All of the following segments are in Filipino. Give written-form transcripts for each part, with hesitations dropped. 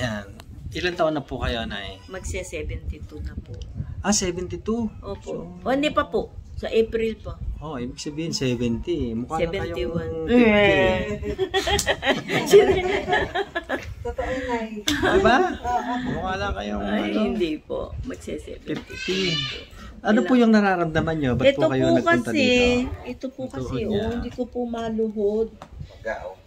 Yan. Ilan taon na po kayo, Nay? Magse-72 na po. Ah, 72. Opo. So, O, hindi pa po. Sa April pa. oh, ibig sabihin 70. Mukha na kayong 71. 50. Totoo na eh. Diba? Mukha lang kayong Ay, ano, hindi po. Magse-72. 50. Ano po yung nararamdaman nyo? Ba't Ito po kayo po nagpunta kasi, dito? ito po Ituhod kasi, niya. hindi ko po maluhod.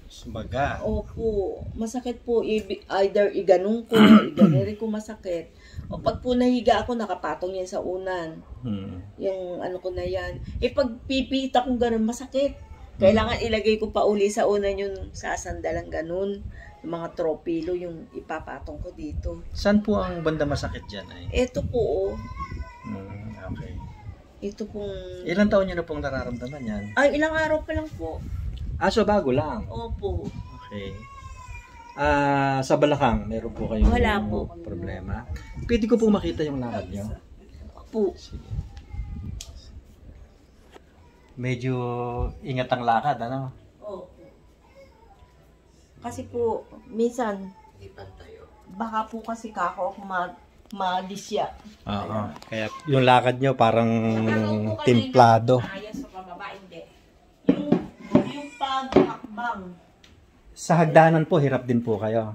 Sumaga. Opo, masakit po. Either iganong ko, iganiri ko masakit. O pag po nahiga ako, nakapatong yan sa unan. Yung ano ko na yan. Pag pipita kong ganun, masakit. Kailangan ilagay ko pa uli sa unan yung sasandalang ganun. Yung mga tropilo, yung ipapatong ko dito. Saan po ang banda masakit dyan? Ito po, Okay. ito pong... Ilan taon nyo na pong nararamdaman yan? Ay, ilang araw pa lang po. Ah, so bago lang. Opo. Okay. Sa balakang, meron po kayong Wala po. problema? Pwede ko po makita yung lakad nyo? Po. Sige. Medyo ingat ang lakad, ano? Opo. Kasi po, minsan, baka po kasi kako ako malisya. Oo. Kaya yung lakad nyo parang timplado. Ayos sa pababa, hindi. Yung paghakbang. Sa hagdanan po, hirap din po kayo.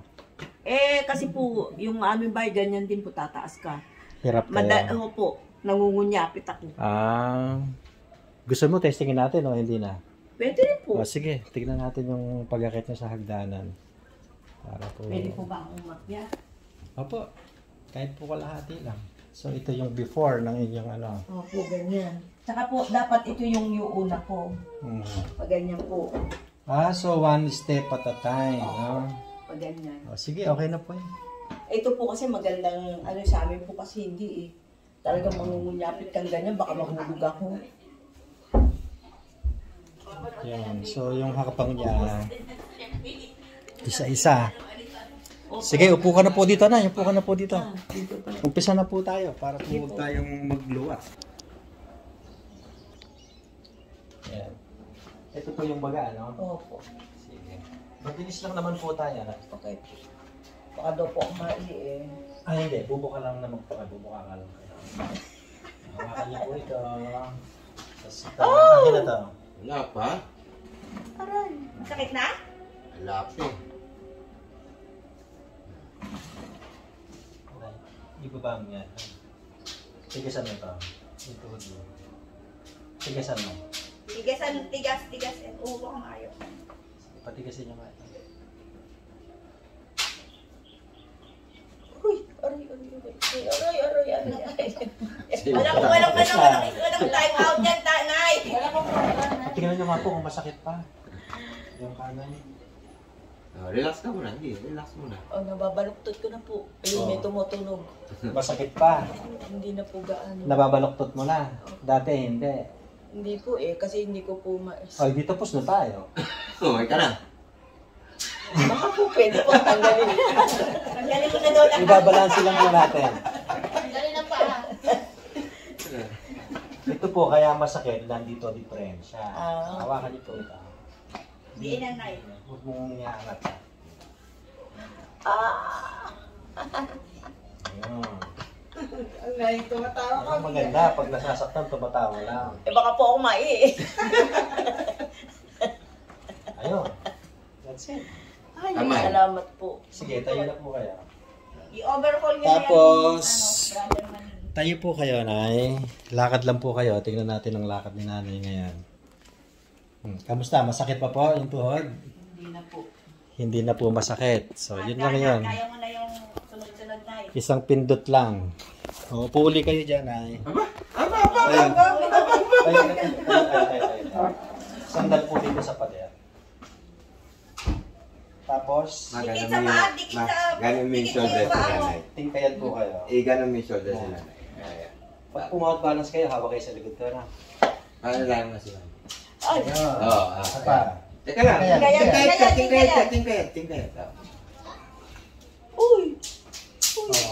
Kasi po, yung aming bahay, ganyan din po tataas ka. Hirap kayo. Opo, nangungunyapit ako. Gusto mo testingin natin o hindi na? Pwede rin po. Sige, tignan natin yung pag-akit nyo sa hagdanan. Para po... Pwede po ba akong umakyat? Opo, kahit po kalahati lang. So, ito yung before ng inyong ano. Opo, ganyan. Tsaka po, dapat ito yung una ko. Pag ganyan po. So one step at a time. No? Pag ganyan. Sige, okay na po yun. Ito po kasi magandang, sa amin po kasi hindi eh. Talagang mangungunyapit kang ganyan, baka mahulog ako. Yan. So, yung hakapang niya, isa-isa. Sige, upo ka na po dito na. Upo ka na po dito. Umpisa na po tayo para po huwag tayong magluwas. Yan. Ito po yung baga, no? Opo. Sige. Mabilis lang naman po tayo. Okay. Baka daw po kumali eh. Hindi. Bubuka lang naman po. Bubuka ka lang. Hawakan niyo po ito. Tapos ito. Akin na to. Wala pa? Aray. Sakit na? Wala pa. Ibaba mo yan. Tigasan mo ito. Ito mo. Tigasan mo. Tigas. Uwa kang ayaw. Patigasin niyo nga ito. Uy, aray. Walang time out dyan, Nay. Tingnan niyo nga po kung masakit pa. Yung kanan. Relax ka muna. Hindi, relax muna. Nababaluktot ko na po. Ayun, may tumutunog. Masakit pa. Hindi na po gaano. Nababaloktot mo na. Dati hindi. Hindi po kasi hindi ko po Ay, dito tapos na tayo. Okay ka na. Baka po pwede po tanggalin. Tanggalin ko na daw lang. Ibabalansi lang po natin. Tanggalin na pa. Ito po, kaya masakit, nandito diferensya. Hawakan niyo po ito. Diin na, Nay. Huwag mong iangat. Ayun. Ay, tumatawa ka. Ang maganda, pag nasasaktan, tumatawa lang. Baka po ako mai. Ayun. That's it. Ay, Kamay. salamat po. Sige, tayo na po kayo. I-overhaul niyo Tapos, brother man. tayo po kayo, Nay. Lakad lang po kayo. Tingnan natin ang lakad ni Nanay ngayon. Kamusta? Masakit pa po yung tuhod? Hindi na po. Hindi na po masakit. So, yun lang yun. Kaya mo na yung sunod-sunod, Nay. Isang pindot lang. O, puli kayo dyan, Nay. Ayun. Sandal po dito sa pader. Tapos, Ganon mo yung shoulder sa nanay. tingkayan po kayo. Ganon mo yung shoulder sa nanay. Pag pumawag balance kayo, hawak kayo sa likod ko na. Paano lang na sila? Ay, Isa pa. Teka lang. Tingkayat. Tingkayat. Uy!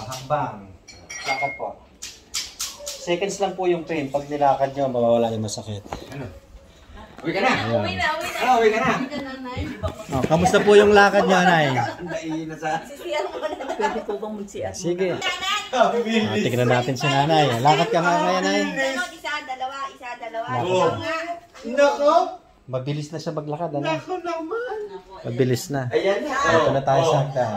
Hakbang. Lakad po. Seconds lang po yung pain. Pag nilakad nyo, mawawala yung masakit. Ano? Uwi ka na! Uwi na. Uwi ka na! Oh, kamusta po yung lakad niyo, Nay? Naiin na sa... Pwede po bang mag-CR muna? Sige. Tignan natin si Nanay. Lakad ka nga ngayon, Nay. Isa, dalawa. Oh. Nako! Mabilis na siya maglakad, ano? Nako naman! Mabilis na. Ayan na! Ito na tayo sa hagdan.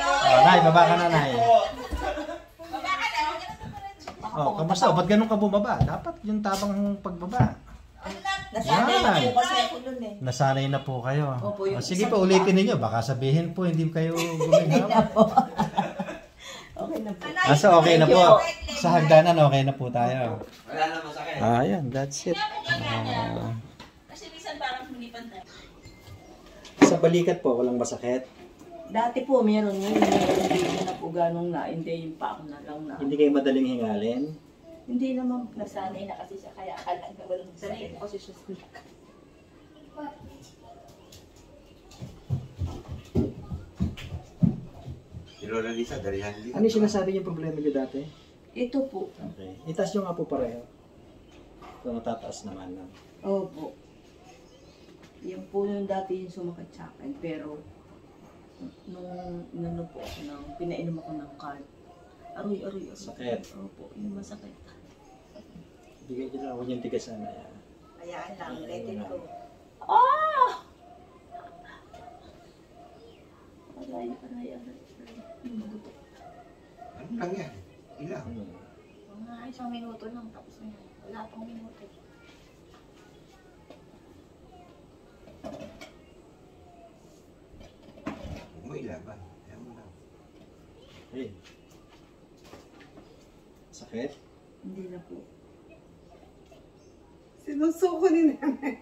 Oh, Nay, baba ka na, Nay. Oh, kamusta? Ba't ganun ka bumaba? Dapat yung tabang pagbaba. Nasanay na Yan. po kasi ako dun eh. Nasanay na po kayo. Opo, yung Oh, sige isang pa, ulitin ninyo. Baka sabihin po, hindi kayo guminhawa. Okay na po. So okay na po. Sa hagdanan, okay na po tayo. Wala na masakit. Ayan, that's it. Kasi minsan parang hindi pantay. Sa balikat po, walang masakit. Dati po meron ngayon. Hindi na po ganong na-hindi yung pa ako na lang na. Hindi kayo madaling hingalin. Hindi naman nasanay na kasi siya kaya akala na walang sanay po kasi siya sa Si Lola Lisa, dalihan dito. Ano yung sinasabi niyo problema niyo dati? Ito po. Okay. Itaas nyo nga po pareho. Ito natataas naman. No? Opo. Yan po yung dati yung sumakit sa akin. Pero, nung inano po ako ng, pinainom ako ng card. Aroy. Sakit. Opo, yung masakit. Bigay nyo lang ako yung tigas na yan. Hayaan lang, let it go. Ah! Aray. Yung magutok. Ano lang yan? Ilang? Mga isang minuto lang, tapos na yan. Wala pang minuto. Huwag mo ilaban. Ayaw mo lang. Hey. Sakit? Hindi na po. Sinusuko ni nanay.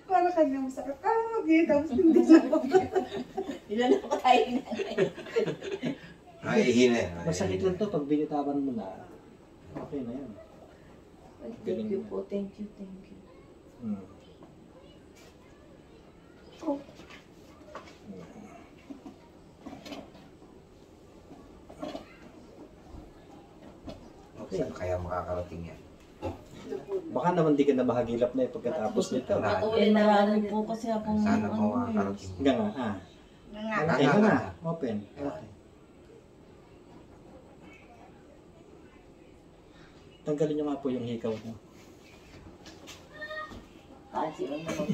para kanya masakit. Okay, tapos hindi na po. Ilan na po tayo nanay. Nakihina. Masakit lang to pag binitawan mo na. Okay na yan. Thank you po, thank you. Hmm. Oh. Saan kaya makakarating yan? Baka naman di ka na mahagilap na pagkatapos nito. Eh, narami po kasi akong Sana mo makakarating yan. Hanggang nga, Okay ka na. Open. Okay. Tanggalin nyo nga po yung hikaw nyo. Kasi ang naman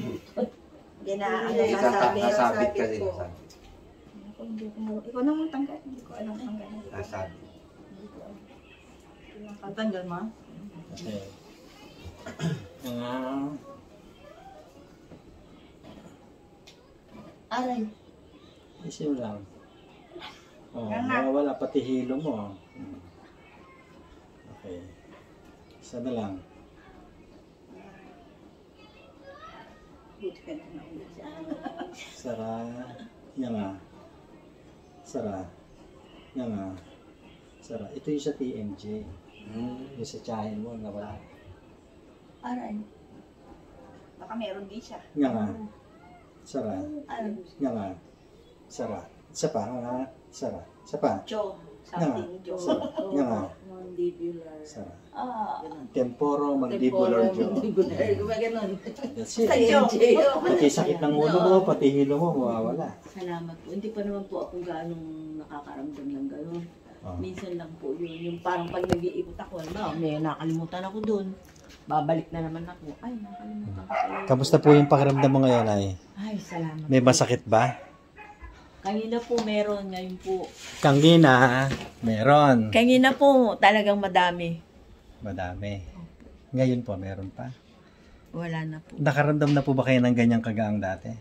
Nasabit kasi. Nasabit. Ikaw naman tanggal. Hindi ko alam tanggal. Nasabit. Tatanggal ma? Okay. Aray. Isin lang. Oh, mawawala pati hilo mo. Okay. Isa na lang. Buti ka na naulit siya. Sara. Yan nga. Sara. Yan nga. Sara. Ito yung sa TMJ. Yung sa tsahin mo, nawala. Aray. Baka meron din siya. Yan nga. Sara. Aray. Yan nga. Sara. Isa pa. Yan nga. Sara. Isa pa. Jaw. Yan nga. Something jaw. Sara. Yan nga. Mandibular. Sara. Ah. Temporo mandibular jaw. Mandibular. Gumaganon. That's Sa it. jaw. Pati sakit ng ulo mo, pati hilo mo, mawawala. Salamat po. Hindi pa naman po ako ganong nakakaramdam ng gano'n. Oh. Minsan lang po yun. Yung parang pag nag-iikot ako, may nakalimutan ako dun. Babalik na naman ako. Ay, nakalimutan ko pala. Kamusta po yung pakiramdam mo ngayon, ay? Ay, salamat. May masakit ba? Kanina po meron, ngayon po. Kangina, meron. Kanina po, talagang madami. Madami. Ngayon po, meron pa. Wala na po. Nakaramdam na po ba kayo ng ganyang kagaang dati?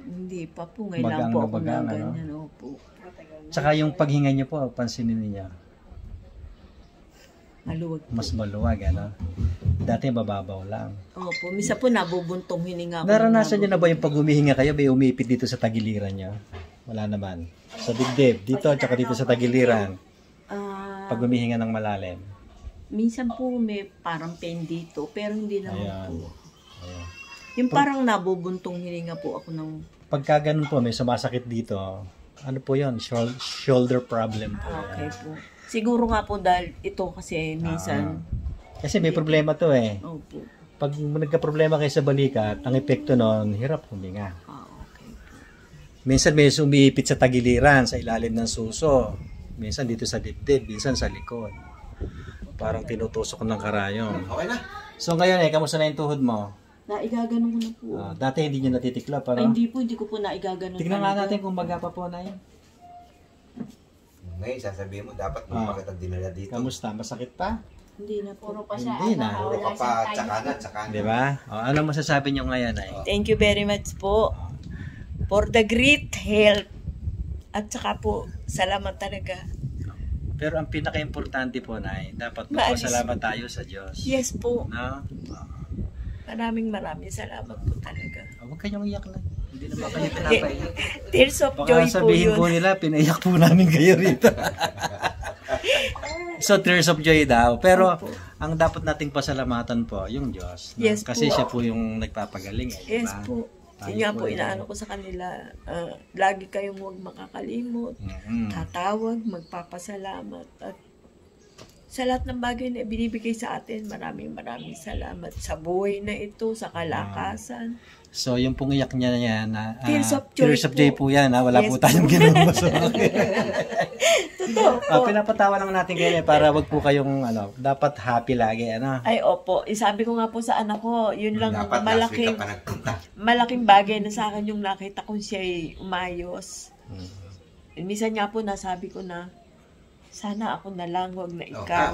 Hindi pa po. Ngayon lang Bagang po na ako bagang, na ano? ganyan. Opo. Tsaka yung paghinga niyo po, pansinin niyo. Maluwag po. Mas maluwag, ano? Dati bababaw lang. Opo. Misa po nabubuntong hininga ko. Naranasan niyo na ba yung pag humihinga kayo, may umipit dito sa tagiliran niyo? Wala naman. Sa dibdib, dito, tsaka dito sa tagiliran. Ah, Pag humihinga ng malalim. minsan po may parang pain dito, pero hindi naman Ayan. po. Ayan. Yung parang nabubuntong hininga po ako ng... Pagka ganun po, may sumasakit dito, ano po yun? Shoulder problem po. Okay po. Siguro nga po dahil ito kasi minsan, Kasi may problema to eh. opo. Pag nagka-problema kayo sa balikat, ang epekto nun, hirap huminga. Okay. Minsan may umiipit sa tagiliran, sa ilalim ng suso. Minsan dito sa dibdib, minsan sa likod. Parang tinutusok ng karayom. Okay na. So ngayon kamusta na yung tuhod mo? Naigaganon ko na po. Dati hindi nyo natitiklop, Ay, ano? hindi ko po naigaganon. Tignan nga natin kung baga pa po na yun. Ngayon, sasabihin mo, dapat magpakita dinala dito. Kamusta? Masakit pa? Hindi na po. Puro pa siya. Hindi na. Puro ka pa, tsaka na. Di ba? Ano masasabi nyo ngayon ay? Thank you very much po for the great help. At saka po, salamat talaga. Pero ang pinaka-importante po na dapat Maalis. magpasalamat tayo sa Diyos. Yes po. No? Maraming salamat po talaga. Huwag kayong iyak na. Hindi naman kayo pinapaiyak. Tears of Baka joy po sabihin yun. po nila, pinaiyak po namin kayo rito. So, tears of joy daw. Pero, ang dapat nating pasalamatan po, yung Diyos. No? Yes Kasi po. siya po yung nagpapagaling. Yes diba? po. Tayo Yun nga po po, yung- inaano ko sa kanila. Lagi kayong huwag makakalimot. Mhm. Tatawag, magpapasalamat. At sa lahat ng bagay na binibigay sa atin, maraming salamat sa buhay na ito, sa kalakasan. So, yung pong iyak niya yan, Tears of joy tears of joy po yan. Wala Yes po tayong po. ginawang masama. Totoo po. Pinapatawa lang natin kayo para wag po kayong, dapat happy lagi. Ay, opo. Sabi ko nga po sa anak ko, yun lang ang Dapat last week ka pa nagpunta. malaking bagay na sa akin yung nakita kong siya'y umayos. Minsan nga po nasabi ko na, sana ako na lang, wag na ikaw.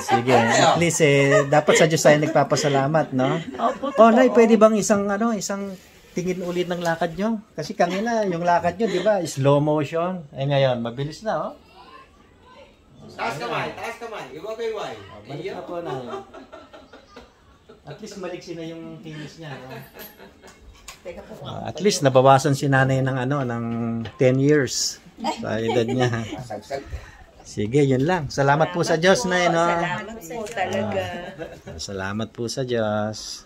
Sige, at least dapat sa Diyos tayo nagpapasalamat, no? Opo, Oh, Nay, totoo. pwede bang isang tingin ulit ng lakad nyo? Kasi kanina, yung lakad nyo, di ba, slow motion. Eh ngayon, mabilis na, oh. Taas kamay. Iwag-iwag. Balik na po na yun. At least maliksi na yung kinis niya, no? Teka po. At least nabawasan si nanay ng ng 10 years sa edad niya. Sagsag. Sige, yun lang. Salamat po sa Diyos, Nay, no? Salamat po talaga. Salamat po sa Diyos.